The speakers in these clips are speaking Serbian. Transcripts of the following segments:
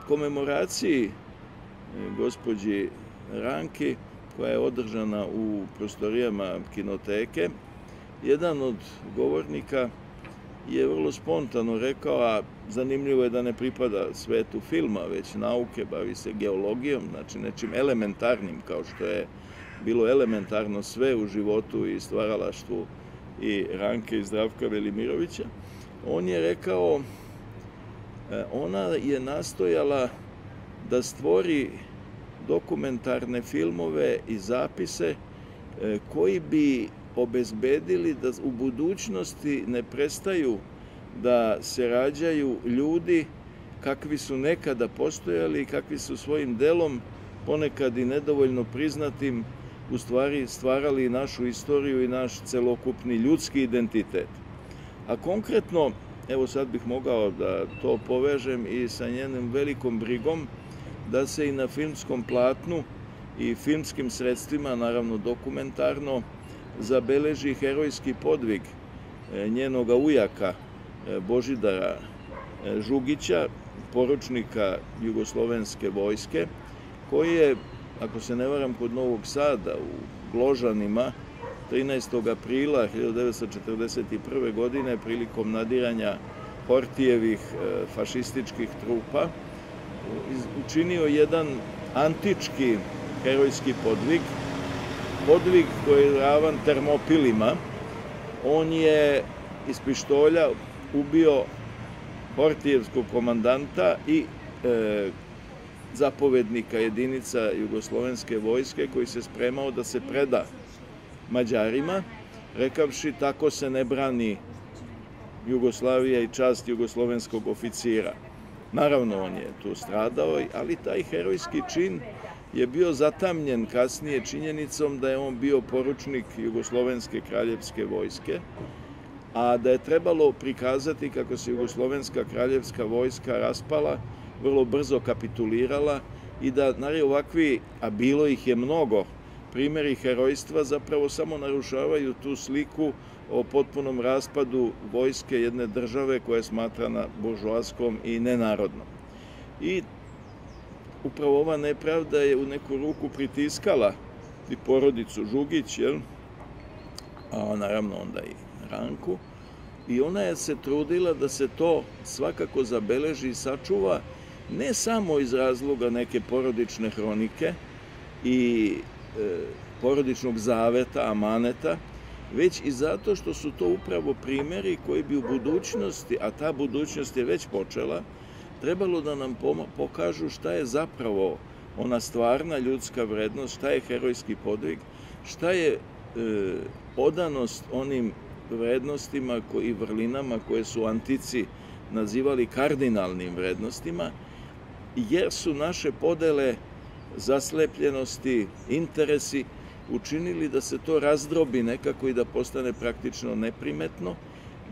komemoraciji gospođi Ranki, koja je održana u prostorijama kinoteke, jedan od govornika je vrlo spontano rekao, a zanimljivo je da ne pripada svetu filma, već nauke, bavi se geologijom, znači nečim elementarnim, kao što je bilo elementarno sve u životu i stvaralaštvu i Ranke i Zdravka Velimirovića. On je rekao, ona je nastojala da stvori dokumentarne filmove i zapise koji bi obezbedili da u budućnosti ne prestaju da se rađaju ljudi kakvi su nekada postojali i kakvi su svojim delom, ponekad i nedovoljno priznatim, u stvari stvarali našu istoriju i naš celokupni ljudski identitet. A konkretno, evo sad bih mogao da to povežem i sa njenom velikom brigom da se i na filmskom platnu i filmskim sredstvima, naravno dokumentarno, zabeleži herojski podvig njenoga ujaka Božidara Žugića, poručnika Jugoslovenske vojske, koji je, ako se ne varam, kod Novog Sada u Gložanima 13. aprila 1941. godine prilikom nadiranja Hortijevih fašističkih trupa učinio jedan antički herojski podvig koji je ravan Termopilima. On je iz pištolja ubio Hortijevskog komandanta i zapovednika jedinica Jugoslovenske vojske koji se spremao da se preda Mađarima, rekavši tako se ne brani Jugoslavija i čast jugoslovenskog oficira. Naravno, on je tu stradao, ali taj herojski čin je bio zatamnjen kasnije činjenicom da je on bio poručnik Jugoslovenske kraljevske vojske, a da je trebalo prikazati kako se Jugoslovenska kraljevska vojska raspala, vrlo brzo kapitulirala i da ovakvi, a bilo ih je mnogo, primjeri herojstva zapravo samo narušavaju tu sliku o potpunom raspadu vojske jedne države koja je smatrana buržoaskom i nenarodnom. I upravo ova nepravda je u neku ruku pritiskala i porodicu Žugić, a naravno onda i Ranku, i ona je se trudila da se to svakako zabeleži i sačuva, ne samo iz razloga neke porodične hronike i porodičnog zaveta, amaneta, već i zato što su to upravo primjeri koji bi u budućnosti, a ta budućnost je već počela, trebalo da nam pokažu šta je zapravo ona stvarna ljudska vrednost, šta je herojski podvig, šta je odanost onim vrednostima i vrlinama koje su antici nazivali kardinalnim vrednostima, jer su naše podele, zaslepljenosti, interesi učinili da se to razdrobi nekako i da postane praktično neprimetno,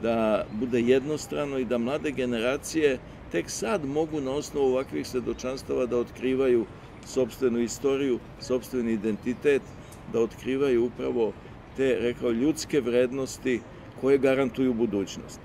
da bude jednostrano i da mlade generacije tek sad mogu na osnovu ovakvih svedočanstava da otkrivaju sopstvenu istoriju, sopstveni identitet, da otkrivaju upravo te, rekao, ljudske vrednosti koje garantuju budućnost.